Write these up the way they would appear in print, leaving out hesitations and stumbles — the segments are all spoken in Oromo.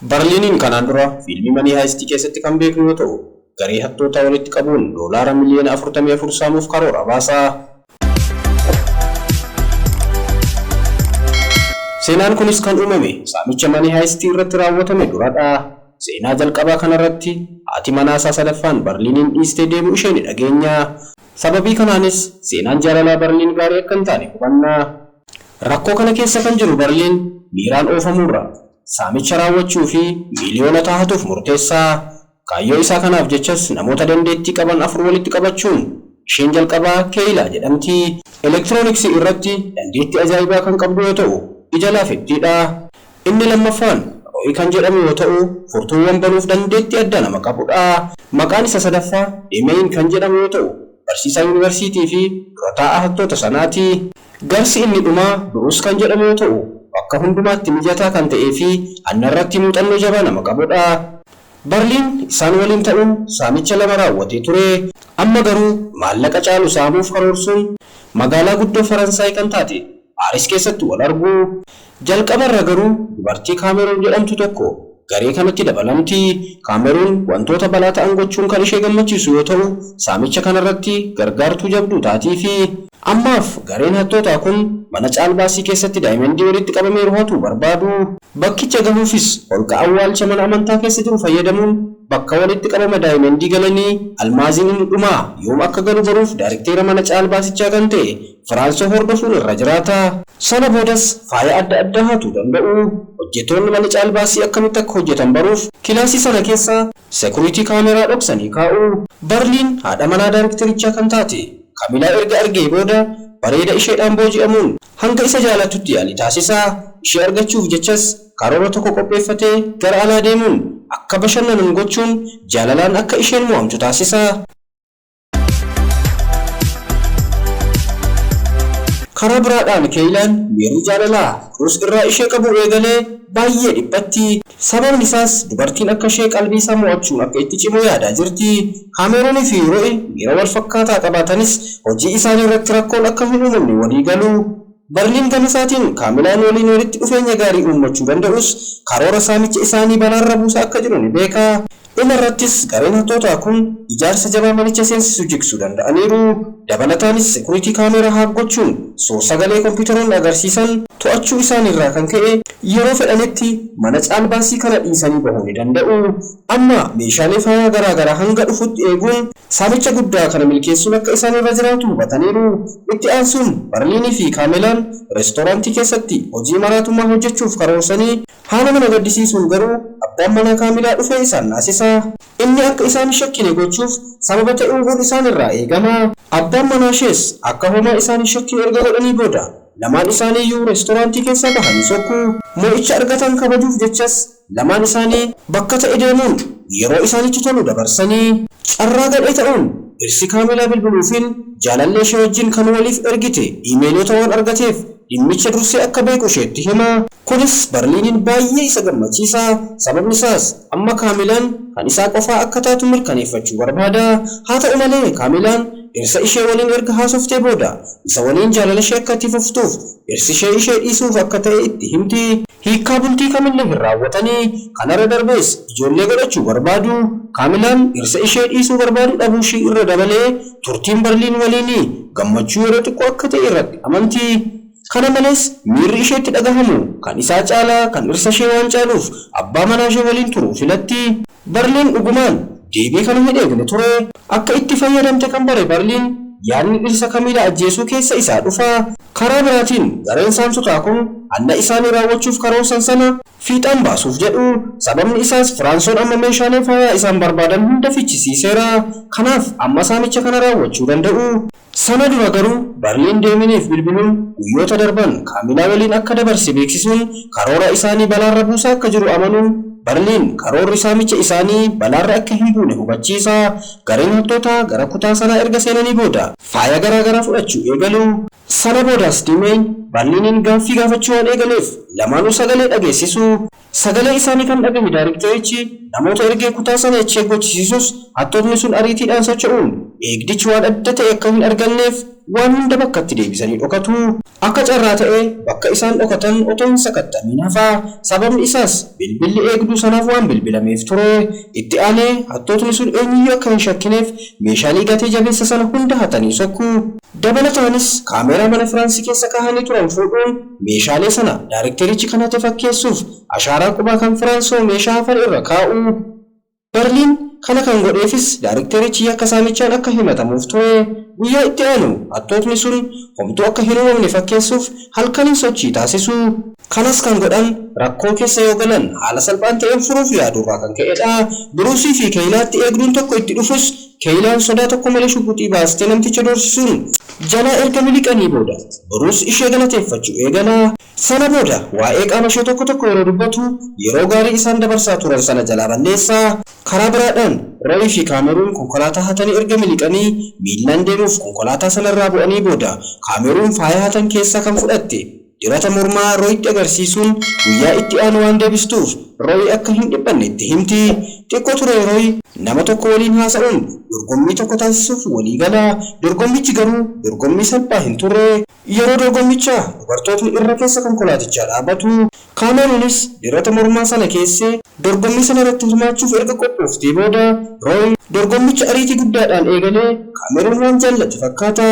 Barliiniin kanaan dura fiilmii Manii Haayistii keessatti kan beeknu yoo ta'u, garee hattoota walitti qabuun doolaara miliyoona 44 saamuuf karoora baasaa. Seenaan kunis kan uumame saamicha Manii Haayistii irratti raawwatame duradha. Seenaa jalqabaa kanarratti haati manaasaa sadaffaan Barliiniin dhiistee deemuu ishee ni dhageenya. Sababii kanaanis seenaan jaalalaa Barliin gaarii akka hin taane hubanna. Rakkoo kana keessa kan jiru Barliin miiraan oofamuurra saamicha raawwachuu fi miliyoona taa'atuuf murteessaa. Kaayyoo isaa kanaaf jechas namoota dandeettii qaban 4 walitti qabachuun isheen jalqabaa Keeyilaa jedhamti. Elektirooniksii irratti dandeettii ajaa'ibaa kan qabdu yoo ta'u, ija laafettiidha. Inni lammaffaan Roo'ii kan jedhamu yoo ta'u, furtuuwwan banuuf dandeettii adda nama qabudha. Maqaan isa sadaffaa Deemeeyin kan jedhamu yoo ta'u, barsiisaa yuunivarsiitii fi dura taa'aa hattoota sanaati. Garsi inni dhumaa Bruus kan jedhamu yoo ta'u, bakka hundumaatti mijataa kan ta'ee fi annarratti muuxannoo jabaa nama qabudha. Barliin isaan waliin ta'uun saamicha lama raawwatee ture. Amma garuu maallaqa caalu saamuuf karoorsuun magaalaa guddoo Faransaay kan taate Paaris keessatti wal argu. Jalqabarra garuu dubartii Kaameruun jedhamtu tokko garee kanatti dabalamti. Kaameruun wantoota balaa ta'an gochuun kan ishee gammachiisu yoo ta'u, saamicha kanarratti gargaartuu jabduu taatii fi ammaaf gareen hattootaa kun mana caalbaasii keessatti daayimandii walitti qabamee ruhatu barbaadu. Bakkicha gahuufis holqa awwaalcha mana amantaa keessa jiru fayyadamuun bakka walitti qabama daayimandii galanii almaaziin inni dhumaa yoom akka galu baruuf daarikteera mana caalbaasichaa kan ta'e Firaansoo hordofuun irra jiraata. Sana boodas faaya adda addaa haatuu danda'u. Hojjettoonni mana caalbaasii akkamitti akka hojjetan baruuf kilaasii sana keessa seekuriitii kaameraa dhoksanii kaa'u. Barliin haadha manaa daarikterichaa kan taate Kaamilaa erga argee booda bareeda isheedhaan booji'amuun hanga isa jaalatutti yaalii taasisa. Ishee argachuuf jechas karoora tokko qopheeffatee gara alaa deemuun akka bashannanan gochuun jaalalaan akka isheen mo'amtu taasisa. Karaa biraadhaan Keeyilaan miirri jaalalaa Bruus irraa ishee qabu eegalee baay'ee dhiphatti. Sababni isaas dubartiin akka ishee qalbii isaa mo'achuun akka itti cimu yaadaa jirti. Kaameruunii fi Roo'i miira wal fakkaataa qabaatanis hojii isaanii irratti rakkoon akka hin uumamne walii galu. Barliin gama isaatiin Kaamilaan waliin walitti dhufeenya gaarii uummachuu danda'us karoora saamicha isaanii balaarra buusaa akka jiru ni beeka. Dhuma irrattis gareen hattootaa kun ijaarsa jabaa manicha seensisuu jigsuu danda'aniiru. Dabalataanis seekuriitii kaameraa haaggochuun suur-sagalee kompiitaroonni agarsiisan to'achuu isaaniirraa kan ka'e yeroo fedhanitti mana caalbaasii kana dhiisanii bahuu ni danda'u. Amma meeshaalee faayaa garaagaraa hanga dhufutti eeguun saamicha guddaa kana milkeessuun akka isaanirra jiraatu hubataniiru. Itti aansuun Barliinii fi Kaamelaan reestooraantii keessatti hojii maraatummaa hojjechuuf karoorsanii haala nama gaddisiisuun garuu abbaan manaa Kaamilaa dhufee isaan naasisa. Inni akka isaan shakkine gochuuf sababa ta'uun isaanirraa eegama. Abbaan manaa ishees akka homaa isaan shakkine erga godhanii booda lamaan isaaniiyyuu reestooraantii keessaa bahanii sokku. Mo'icha argatan kabajuuf jechas lamaan isaanii bakka ta'e deemuun yeroo isaanitti tolu dabarsanii carraa gadhee ta'uun dhirsi Kaamilaa bilbiluufiin jaalallee ishee wajjin kan waliif ergite iimeelota waan argateef dhimmicha dursee akka beeku isheetti hima. Kunis Barliiniin baay'ee isa gammachiisa. Sababni isaas amma Kaamilaan kan isaa qofaa akka taatu mirkaneeffachuu barbaada. Haa ta'u malee Kaamilaan dhirsa ishee waliin erga haasoftee booda isa waliin jaalala ishee akka itti fuftuuf dhirsi ishee dhiisuuf akka ta'e itti himti. Hiikkaa bultii kamillee hin raawwatanii kanarra darbees ijoollee godhachuu barbaadu. Kaamilaan dhirsa ishee dhiisuu barbaadu dhabuu ishee irra dabalee turtiin Barliin waliinii gammachuu yeroo xiqqoo akka ta'e irratti amanti. Kana malees miirri isheetti dhagahamu kan isaa caalaa kan dhirsa ishee waan caaluuf abbaa manaa ishee waliin turuu filatti. Barliin dhugumaan deebii kana hin eegne ture. Akka itti fayyadamte kan bare Barliin yaadni dhirsa Kaamilaa ajjeesuu keessa isaa dhufa. Karaa biraatiin gareen saamtotaa kun hanna isaanii raawwachuuf karoorsan sana fiixaan baasuuf jedhu. Sababni isaas Firaansoon amma meeshaalee faayaa isaan barbaadan hunda fichisiiseera. Kanaaf amma saamicha kana raawwachuu danda'u. Sana dura garuu Barliin Deeminiif bilbiluun guyyoota darban Kaamilaa waliin akka dabarse beeksisuun karoora isaanii balaarra buusaa akka jiru amanuun Barliin karoorri saamicha isaanii balaarra akka hin buune hubachiisa. Gareen hattootaa gara kutaa sanaa erga seenanii booda faaya garaagaraa fudhachuu eegalu. Sana boodaas Deemeen Barliiniin gaaffii gaafachuu waan eegaleef lamaanuu sagalee dhageessisu. Sagalee isaanii kan dhagahame daarikterichi namoota ergee kutaa sana eeggochisiisus hattootni sun ariitiidhaan socho'uun eegdichi waan adda ta'e akka hin arganneef waan hunda bakkatti deebisanii dhokatu. Akka carraa ta'e bakka isaan dhokatan otoo hin sakattamiin hafa. Sababni isaas bilbilli eegduu sanaaf waan bilbilameef ture. Itti aanee hattootni sun eenyuyyuu akka hin shakkineef meeshaalee gatii jabeessa sana hunda hatanii sokku. Dabalataanis kaameeraa mana Firaansii keessa kaahanii turan fuudhuun meeshaalee sana daayirekterichi kan hate fakkeessuuf ashaaraa qubaa kan Firaansoo meeshaa hafan irra kaa'u. Berliin kana kan godheefis daayirekterichi yakka saamichaan akka himatamuuf ture. Guyyaa itti aanu hattootni sun homtuu akka hin uumamne fakkeessuuf halkaniin sochii taasisu. Kanas kan godhan rakkoo keessa yoo galan haala salphaan ta'een furuuf yaadurraa kan ka'edha. Biruusii fi Keeylaatti eegduun tokko itti dhufus Keeylaan sodaa tokko malee shuguxii baastee namticha doorsisuun jalaa erga miliqanii booda Biruus ishee galateeffachuu eegala. Sana booda waa'ee qaama ishee tokko yeroo dubbatu yeroo gaarii isaan dabarsaa turan sana jalaa balleessa. Karaa biraadhaan Roy fi Kaameruun konkolaataa hatanii erga miliqanii miilaan deemuuf konkolaataa sanarraa bu'anii booda Kaameruun faaya hatan keessaa kan fudhatte dirata mormaa Royitti agarsiisuun guyyaa itti aanu waan deebistuuf Roy akka hin dhiphanne itti himti. Xiqqoo ture Roy nama tokko waliin haasa'uun dorgommii tokko taasisuuf walii gala. Dorgommichi garuu dorgommii salphaa hin turre. Yeroo dorgommichaa dubartootni irra keessa konkolaatichaa dhaabatu. Kaameruunis dirata mormaa sana keessee dorgommii sana irratti hirmaachuuf erga qophooftee booda Roy dorgommicha ariitii guddaadhaan eegalee Kaameruun waan jaallate fakkaata.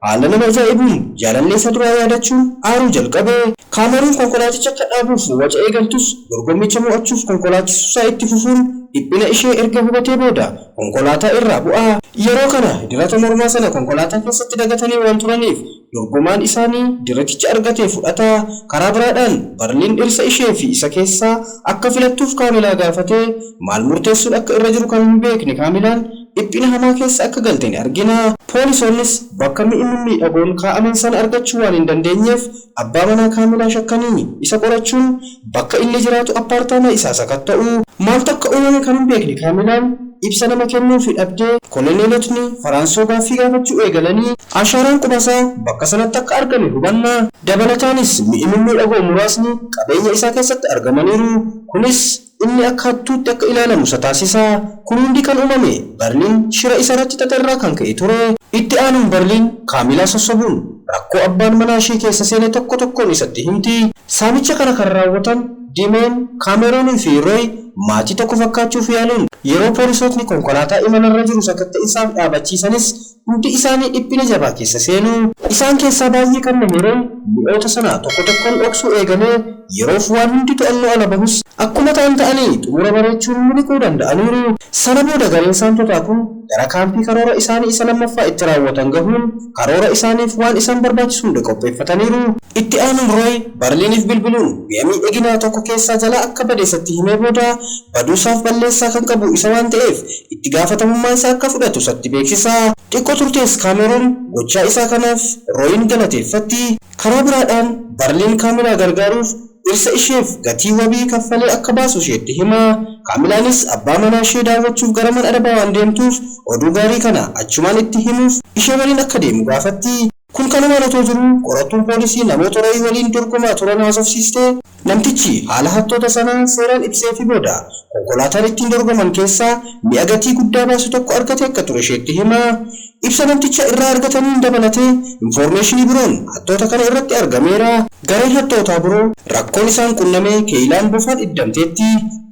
Haala nama ajaa'ibuun jaalallee isa duraa yaadachuun aaruu jalqabe. Kaameruun konkolaaticha akka dhaabuuf waca eegaltus dorgommicha mo'achuuf konkolaachisuusaa itti fufuun dhiphina ishee erga hubatee booda konkolaataa irraa bu'a. Yeroo kana dirata mormaa sana konkolaataa keessatti dagatanii waan turaniif dorgomaan isaanii diraticha argatee fudhata. Karaa biraadhaan Berliin dhirsa ishee fi isa keessaa akka filattuuf Kaamilaa gaafatee maal murteessuun akka irra jiru kan hin beekne Kaamilaan dhiphina hamaa keessa akka galte ni argina. Poolisoonnis bakka miidhagoon kaa'aman sana argachuu waan hin dandeenyeef abbaa manaa Kaamilaa shakkanii isa qorachuun bakka inni jiraatu appaartaamaa isaa sakatta'u. Maaltu akka uumame kan hin beekne Kaamilaan ibsa nama kennuuf dhabdee koloneelotni Firaansoo gaaffii gaafachuu eegalanii ashaaraan qubasaa bakka sanatti akka argame hubanna. Dabalataanis miidhagoo muraasni qabeenya isaa keessatti argamaniiru. Kunis inni akka hattuutti akka ilaalamu isa taasisa. Kun hundi kan uumame Berliin shira isa irratti xaxarraa kan ka'e ture. Itti aanuun Berliin Kaamilaa sossobuun rakkoo abbaan manaa ishee keessa seene tokkoon isatti himti. Saamicha kana kan raawwatan Dimeen, Kaameruunii fi Roy maatii tokko fakkaachuuf yaaluun yeroo poolisootni konkolaataa imalarra jiru sakatta'insaaf dhaabachiisanis hundi isaanii dhiphina jabaa keessa seenu. Isaan keessaa baay'ee kan nameeroon mi'oota sana tokkoon dhoksuu eegalee yeroof waan hundi to'annoo ala bahus akkuma ta'anii xumura bareechuun miliquu danda'aniiru. Sana booda gareen saamtotaa kun gara kaampii karoora isaanii isa lammaffaa itti raawwatan gahuun karoora isaaniif waan isaan barbaachisu hunda qopheeffataniiru. Itti aanuun Roy Berliiniif bilbiluun mi'a miidhaginaa tokko keessaa jalaa akka badeessatti himee booda baduusaaf balleessaa kan qabu isa waan ta'eef itti gaafatamummaa isaa akka fudhatu isatti beeksisa. Xiqqoo turtees Kaameruun gochaa isaa kanaaf Royin galateeffatti. Karaa biraadhaan Berliin Kaamilaa gargaaruuf dhirsa isheef gatii wabii kaffalee akka baasu isheetti hima. Kaamilaanis abbaa manaa ishee daawwachuuf gara mana adabaa waan deemtuuf oduu gaarii kana achumaan itti himuuf ishee waliin akka deemu gaafatti. Kun kanumaan otoo jiru qorattuun poolisii namoota Roy waliin dorgomaa turan haasofsiistee namtichi haala hattoota sanaa seeraan ibseefi booda konkolaataan ittiin dorgoman keessaa mi'a gatii guddaa baasu tokko argate akka ture isheetti hima. Ibsa namticha irraa argataniin dabalatee infoormeeshinii biroon hattoota kana irratti argameera. Gareen hattootaa biroo rakkoon isaan qunnamee Keeylaan bofaan iddamteetti.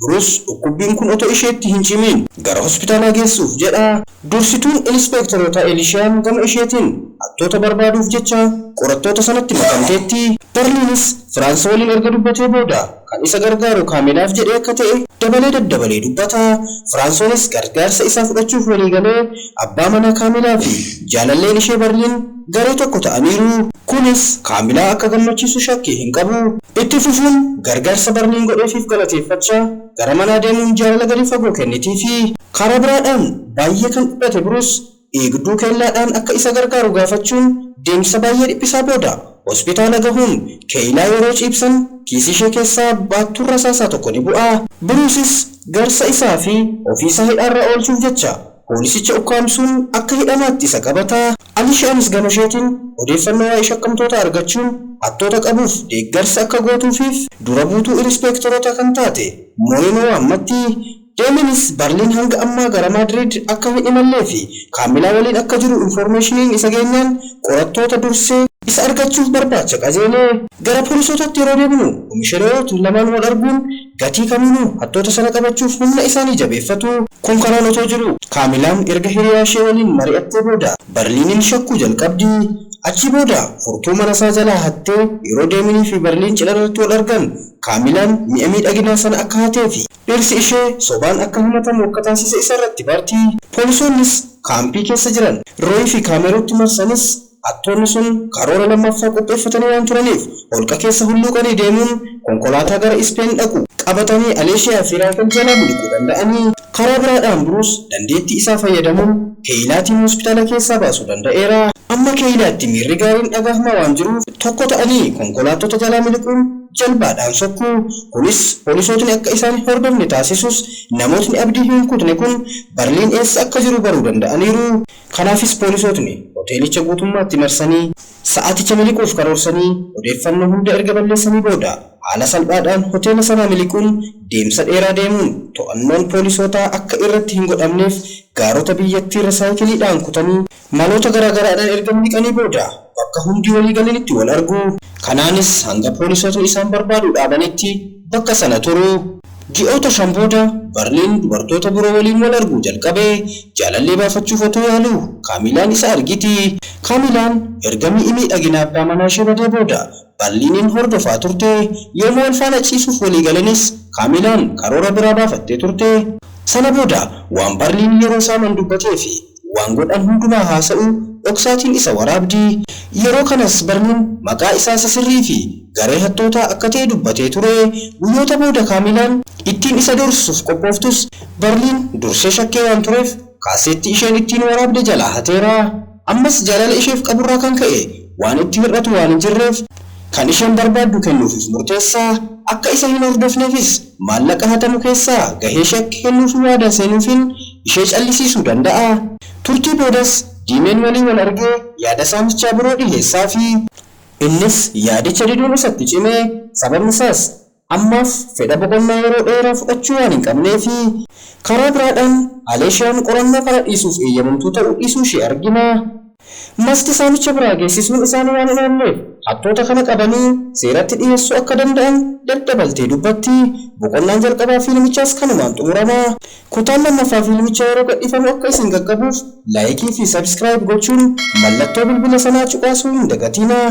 Biruus dhukkubbiin kun otoo isheetti hin cimin gara hospitaalaa geessuuf jedha. Dursituun inspektoroota Elishaan gama isheetiin hattoota barbaaduuf jecha qorattoota sanatti makamteetti. Berliinis Firaansoo waliin erga dubbatee booda kan isa gargaaru Kaamilaaf jedhee akka ta'e daddabalee dubbata. Firaansoonis gargaarsa isaa fudhachuuf walii galee abbaa manaa Kaamilaa fi jaalalleen ishee Berliin garee tokko ta'aniiru. Kunis Kaamilaa akka gammachiisu shakkii hin qabu. Itti fufuun gargaarsa Berliin godheefiif galateeffachaa gara manaa deemuun jaalala gadi fagoo kennitiifi. Karaa biraadhaan baay'ee kan dhiphate Biruus eegduu keellaadhaan akka isa gargaaru gaafachuun deemsa baay'ee dhiphisaa booda hospitaala gahuun Keeylaa yeroo ciibsan kiisii ishee keessaa baattuun rasaasaa tokko ni bu'a. Biruusis garsa isaa fi ofiisaa hidhaarra oolchuuf jecha poolisicha ukkaamsuun akka hidhamaatti isa qabata. Alishaanis gama isheetiin odeeffannoo waa'ee shakkamtoota argachuun hattoota qabuuf deeggarsa akka gootuufiif dura buutuu inspektoroota kan taate Moorinoo ammatti. Deeminis Barliin hanga ammaa gara Madrid akka hin imallee fi Kaamilaa waliin akka jiru informaashiniin isa geenyaan qorattoota dursee isa argachuuf barbaacha qajeelee gara poolisootatti yeroo deemnu komishineerota lamaan wal arguun gatii kamiinuu hattoota sana qabachuuf humna isaanii jabeeffatu konkolaataan otoo jiru Kaamilaan erga hiriyaa ishee waliin mari'attee booda Barliinin shakkuu jalqabdi. Achi booda furtuu mana isaa jalaa hattee yeroo Deeminii fi Barliin cidharratti wal argan Kaamilaan mi'a miidhaginaa sana akka hatee fi dhirsi ishee sobaan akka himatamu akka taasise isarratti barti. Poolisoonnis kaampii keessa jiran Rooyi fi Kaameruutti marsanis hattoonni sun karoora lammaffaa qopheeffatanii waan turaniif holqa keessa hulluuqanii deemuun konkolaataa gara Ispeen dhaqu qabatanii Aleeshiyaa fi Raafel jalaa miliquu danda'anii karaa biraadhaan Bruus dandeettii isaa fayyadamuun Keeyilaatiin hospitaala keessaa baasuu danda'eera. Amma Keeyilaatti miirri gaariin dhagahamaa waan jiruuf tokko ta'anii konkolaattota jalaa miliquun jalbaadhaan sokkuu. Kunis poolisootni akka isaan hordofne taasisus namootni abdii hin kutne kun Barliin eessa akka jiru baruu danda'aniiru. Kanaafis poolisootni hoteelicha guutummaatti marsanii sa'aaticha miliquuf karoorsanii odeeffannoo hunda erga balleessanii booda haala salphaadhaan hoteela sana miliquun deemsa dheeraa deemuun to'annoon poolisootaa akka irratti hin godhamneef gaarota biyyattii risaayikiliidhaan kutanii maloota garaagaraadhaan erga miliqanii booda bakka hundi walii galanitti wal argu. Kanaanis hanga poolisootni isaan barbaadu dhaabanitti bakka sana turu. Ji'oota shan booda Barliin dubartoota biroo waliin wal arguu jalqabee jaalallee baafachuuf otoo yaalu Kaamilaan isa argiti. Kaamilaan erga mi'i miidhaginaa abbaa manaa ishee badee booda Barliinin hordofaa turte. Yommuu wal faana ciisuuf walii galanis Kaamilaan karoora biraa baafattee turte. Sana booda waan Barliin yeroo isaan dubbatee fi waan godhan hundumaa haasa'u dhoksaatiin isa waraabdi. Yeroo kanas Barliin maqaa isaa sirrii fi garee hattootaa akka ta'e dubbatee ture. Guyyoota booda Kaamilaan ittiin isa dorsuuf qophooftus Barliin dursee shakkee waan tureef kaaseetti isheen ittiin waraabde jalaa hateera. Ammas jaalala isheef qaburraa kan ka'e waan itti hir'atu waan hin jirreef kan isheen barbaaddu kennuufis murteessaa. Akka isa hin hordofneefis maallaqa hatamu keessaa gahee shakkii kennuuf waadaa seenuufiin ishee callisiisuu danda'a. Turtii boodas Diimeen waliin wal argee yaada saamichaa biroo dhiheessaa fi innis yaadicha diduun isatti cimee sababni isaas ammaaf fedha boqonnaa yeroo dheeraa fudhachuu waan hin qabnee fi karaa biraadhaan Aleeshiyaan qorannoo kana dhiisuuf eeyyamamtuu ta'uu dhiisuu ishee argina. Masti saamicha biraa geessisuun isaanii waan hin oolleef hattoota kana qabanii seeratti dhiyeessuu akka danda'an daddabaltee dubbatti. Boqonnaan jalqabaa fiilmichaas kanumaan xumurama. Kutaan lammaffaa fiilmichaa yeroo gadhiifamu akka isin qaqqabuuf laayikii fi sabskiraayib gochuun mallattoo bilbila sanaa cuqaasuu hin dagatinaa.